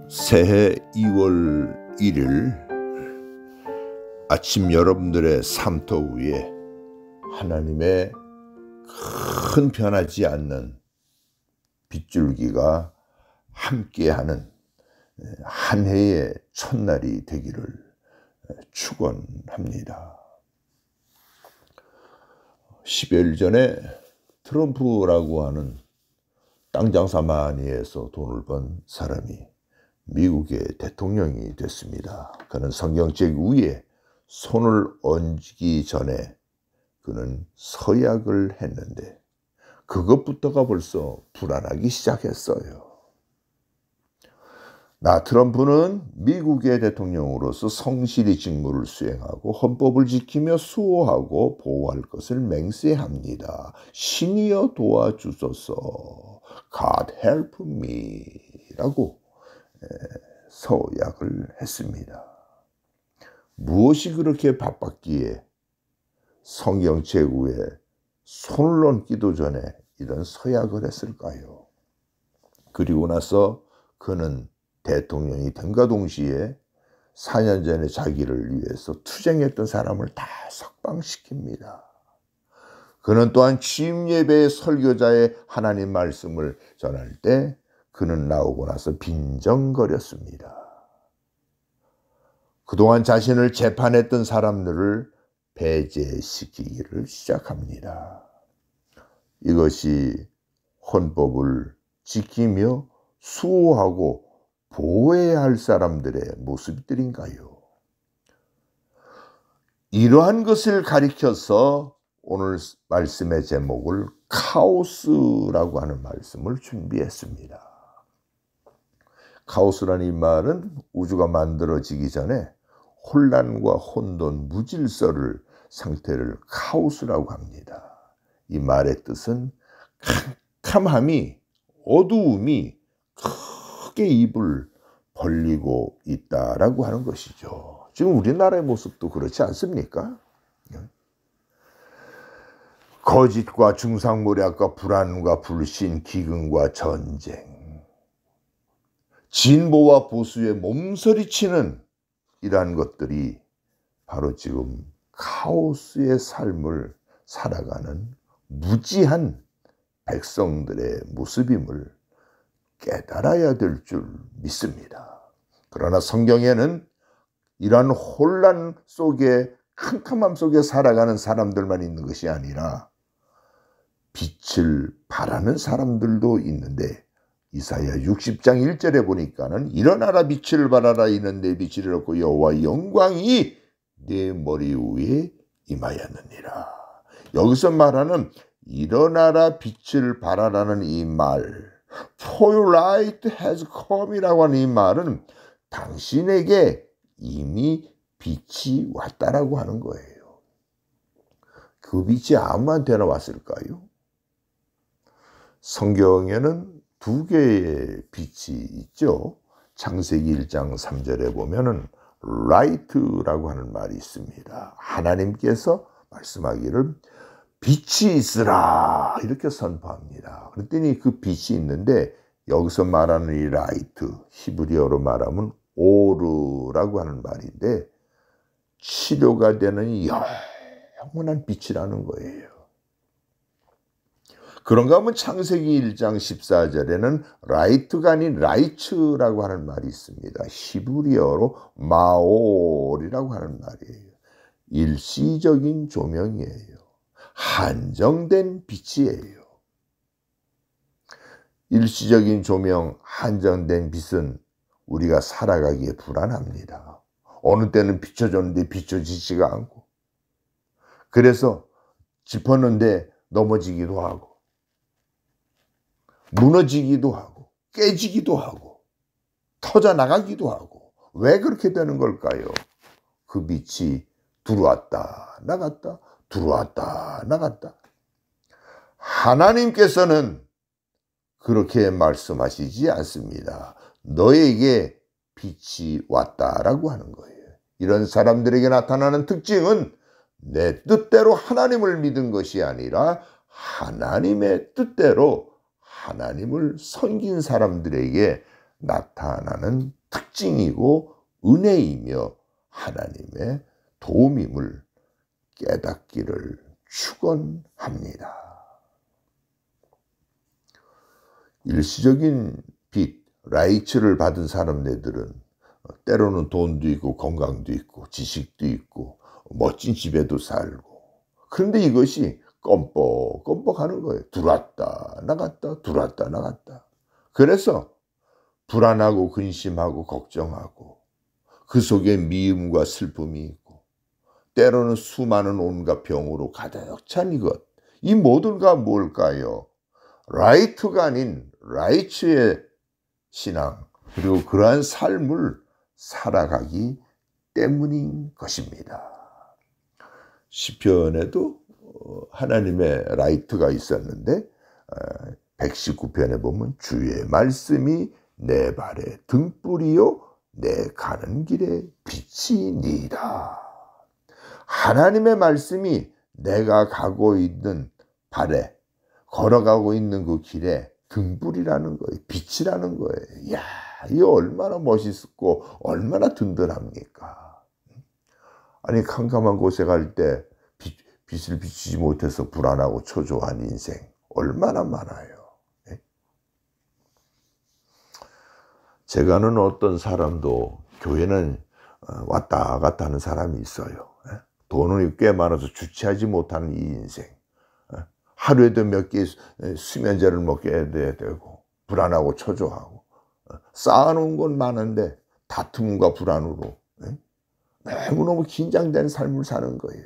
새해 2월 1일 아침 여러분들의 삶터 위에 하나님의 큰 변하지 않는 빗줄기가 함께하는 한 해의 첫날이 되기를 축원합니다. 10여일 전에 트럼프라고 하는 땅 장사 많이 해서 돈을 번 사람이 미국의 대통령이 됐습니다. 그는 성경책 위에 손을 얹기 전에 그는 서약을 했는데 그것부터가 벌써 불안하기 시작했어요. 나 트럼프는 미국의 대통령으로서 성실히 직무를 수행하고 헌법을 지키며 수호하고 보호할 것을 맹세합니다. 신이여 도와주소서. God help me 라고 서약을 했습니다. 무엇이 그렇게 바빴기에 성경책 위에 손을 얹기도 전에 이런 서약을 했을까요? 그리고 나서 그는 대통령이 됨과 동시에 4년 전에 자기를 위해서 투쟁했던 사람을 다 석방시킵니다. 그는 또한 취임 예배의 설교자의 하나님 말씀을 전할 때 그는 나오고 나서 빈정거렸습니다. 그동안 자신을 재판했던 사람들을 배제시키기를 시작합니다. 이것이 헌법을 지키며 수호하고 보호해야 할 사람들의 모습들인가요? 이러한 것을 가리켜서 오늘 말씀의 제목을 카오스라고 하는 말씀을 준비했습니다. 카오스라는 이 말은 우주가 만들어지기 전에 혼란과 혼돈, 무질서를 상태를 카오스라고 합니다. 이 말의 뜻은 캄캄함이, 어두움이 크게 입을 벌리고 있다라고 하는 것이죠. 지금 우리나라의 모습도 그렇지 않습니까? 거짓과 중상모략과 불안과 불신, 기근과 전쟁, 진보와 보수의 몸서리치는 이러한 것들이 바로 지금 카오스의 삶을 살아가는 무지한 백성들의 모습임을 깨달아야 될 줄 믿습니다. 그러나 성경에는 이러한 혼란 속에 캄캄함 속에 살아가는 사람들만 있는 것이 아니라 빛을 발하는 사람들도 있는데 이사야 60장 1절에 보니까는 일어나라 빛을 발하라 이는 내 빛을 잃었고 여호와의 영광이 내 머리 위에 임하였느니라. 여기서 말하는 일어나라 빛을 발하라는 이 말, For your light has come 이라고 하는 이 말은 당신에게 이미 빛이 왔다라고 하는 거예요. 그 빛이 아무한테나 왔을까요? 성경에는 두 개의 빛이 있죠. 창세기 1장 3절에 보면은 light라고 하는 말이 있습니다. 하나님께서 말씀하기를 빛이 있으라 이렇게 선포합니다. 그랬더니 그 빛이 있는데 여기서 말하는 이 라이트, 히브리어로 말하면 오르라고 하는 말인데 치료가 되는 영원한 빛이라는 거예요. 그런가 하면 창세기 1장 14절에는 라이트가 아닌 라이츠라고 하는 말이 있습니다. 히브리어로 마올이라고 하는 말이에요. 일시적인 조명이에요. 한정된 빛이에요. 일시적인 조명, 한정된 빛은 우리가 살아가기에 불안합니다. 어느 때는 비춰줬는데 비춰지지가 않고 그래서 짚었는데 넘어지기도 하고 무너지기도 하고 깨지기도 하고 터져나가기도 하고 왜 그렇게 되는 걸까요? 그 빛이 들어왔다 나갔다 들어왔다 나갔다. 하나님께서는 그렇게 말씀하시지 않습니다. 너에게 빛이 왔다라고 하는 거예요. 이런 사람들에게 나타나는 특징은 내 뜻대로 하나님을 믿은 것이 아니라 하나님의 뜻대로 하나님을 섬긴 사람들에게 나타나는 특징이고 은혜이며 하나님의 도움임을 깨닫기를 축원합니다. 일시적인 빛, 라이츠를 받은 사람들은 때로는 돈도 있고 건강도 있고 지식도 있고 멋진 집에도 살고, 그런데 이것이 껌뻑껌뻑 하는 거예요. 들어왔다 나갔다 들어왔다 나갔다. 그래서 불안하고 근심하고 걱정하고 그 속에 미움과 슬픔이 있고 때로는 수많은 온갖 병으로 가득 찬 이것, 이 모두가 뭘까요? 라이트가 아닌 라이츠의 신앙, 그리고 그러한 삶을 살아가기 때문인 것입니다. 시편에도 하나님의 라이트가 있었는데 119편에 보면 주의 말씀이 내 발의 등불이요 내 가는 길에 빛이니이다. 하나님의 말씀이 내가 가고 있는 발에, 걸어가고 있는 그 길에 등불이라는 거예요. 빛이라는 거예요. 이야, 이게 얼마나 멋있고 얼마나 든든합니까? 아니, 캄캄한 곳에 갈 때 빛을 비추지 못해서 불안하고 초조한 인생 얼마나 많아요. 제가 아는 어떤 사람도 교회는 왔다 갔다 하는 사람이 있어요. 돈은 꽤 많아서 주체하지 못하는 이 인생. 하루에도 몇 개 수면제를 먹게 되고 불안하고 초조하고 쌓아놓은 건 많은데 다툼과 불안으로 너무너무 긴장된 삶을 사는 거예요.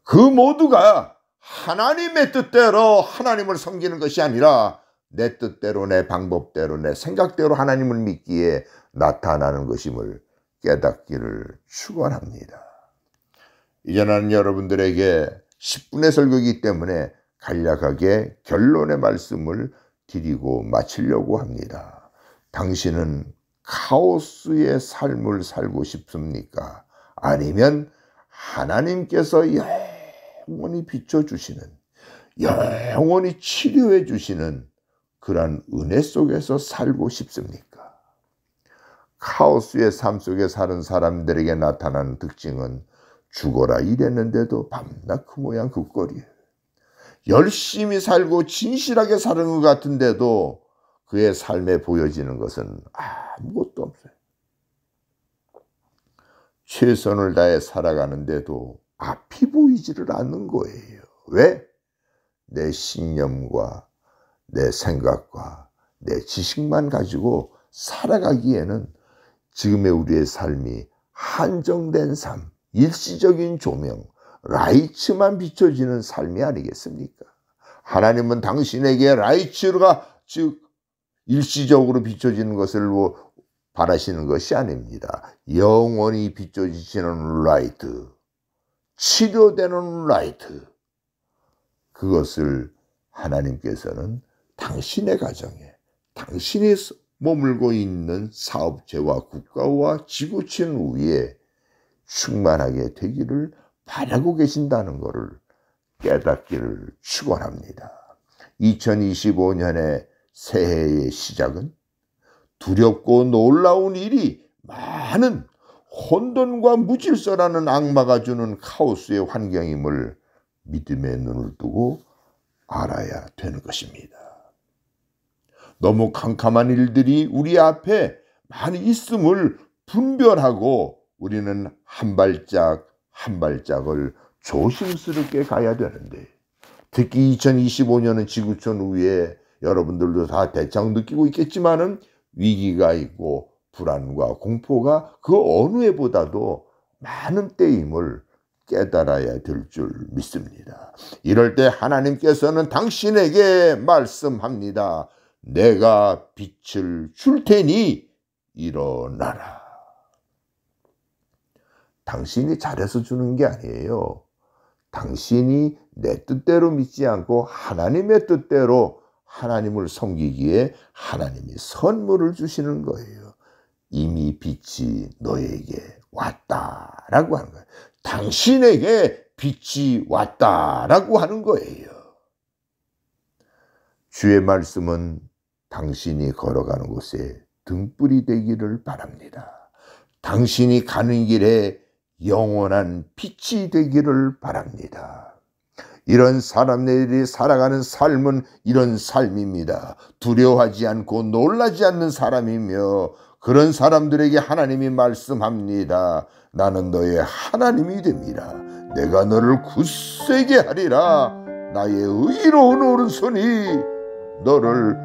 그 모두가 하나님의 뜻대로 하나님을 섬기는 것이 아니라 내 뜻대로 내 방법대로 내 생각대로 하나님을 믿기에 나타나는 것임을 깨닫기를 축원합니다. 이제 나는 여러분들에게 10분의 설교이기 때문에 간략하게 결론의 말씀을 드리고 마치려고 합니다. 당신은 카오스의 삶을 살고 싶습니까? 아니면 하나님께서 영원히 비춰주시는, 영원히 치료해 주시는 그러한 은혜 속에서 살고 싶습니까? 카오스의 삶 속에 사는 사람들에게 나타나는 특징은 죽어라 이랬는데도 밤낮 그 모양 그 꼴이에요. 열심히 살고 진실하게 사는 것 같은데도 그의 삶에 보여지는 것은 아무것도 없어요. 최선을 다해 살아가는데도 앞이 보이지를 않는 거예요. 왜? 내 신념과 내 생각과 내 지식만 가지고 살아가기에는 지금의 우리의 삶이 한정된 삶, 일시적인 조명, 라이츠만 비춰지는 삶이 아니겠습니까? 하나님은 당신에게 라이츠가 즉 일시적으로 비춰지는 것을 바라시는 것이 아닙니다. 영원히 비춰지시는 라이트, 치료되는 라이트, 그것을 하나님께서는 당신의 가정에, 당신이 머물고 있는 사업체와 국가와 지구촌 위에 충만하게 되기를 바라고 계신다는 것을 깨닫기를 축원합니다. 2025년의 새해의 시작은 두렵고 놀라운 일이 많은 혼돈과 무질서라는 악마가 주는 카오스의 환경임을 믿음의 눈을 뜨고 알아야 되는 것입니다. 너무 캄캄한 일들이 우리 앞에 많이 있음을 분별하고 우리는 한 발짝 한 발짝을 조심스럽게 가야 되는데, 특히 2025년은 지구촌 위에 여러분들도 다 대충 느끼고 있겠지만은 위기가 있고 불안과 공포가 그 어느 해보다도 많은 때임을 깨달아야 될 줄 믿습니다. 이럴 때 하나님께서는 당신에게 말씀합니다. 내가 빛을 줄 테니 일어나라. 당신이 잘해서 주는 게 아니에요. 당신이 내 뜻대로 믿지 않고 하나님의 뜻대로 하나님을 섬기기에 하나님이 선물을 주시는 거예요. 이미 빛이 너에게 왔다라고 하는 거예요. 당신에게 빛이 왔다라고 하는 거예요. 주의 말씀은 당신이 걸어가는 곳에 등불이 되기를 바랍니다. 당신이 가는 길에 영원한 빛이 되기를 바랍니다. 이런 사람들이 살아가는 삶은 이런 삶입니다. 두려워하지 않고 놀라지 않는 사람이며, 그런 사람들에게 하나님이 말씀합니다. 나는 너의 하나님이 됩니다. 내가 너를 굳세게 하리라. 나의 의로운 오른손이 너를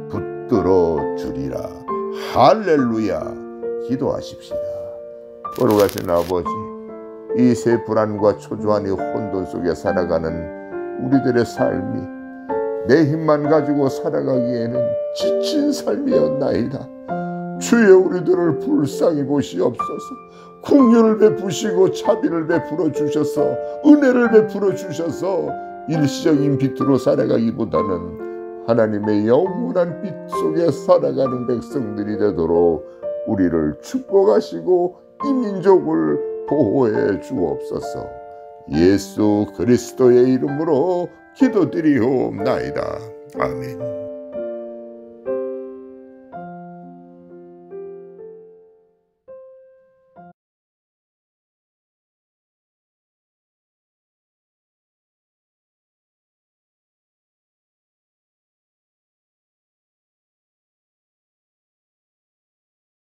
붙들어 주리라. 할렐루야. 기도하십시다. 걸어가신 아버지, 이 새 불안과 초조한 이 혼돈 속에 살아가는 우리들의 삶이 내 힘만 가지고 살아가기에는 지친 삶이었나이다. 주여, 우리들을 불쌍히 보시옵소서. 긍휼을 베푸시고 자비를 베풀어 주셔서, 은혜를 베풀어 주셔서 일시적인 빛으로 살아가기보다는 하나님의 영원한 빛 속에 살아가는 백성들이 되도록 우리를 축복하시고 이 민족을 보호해 주옵소서. 예수 그리스도의 이름으로 기도드리옵나이다. 아멘.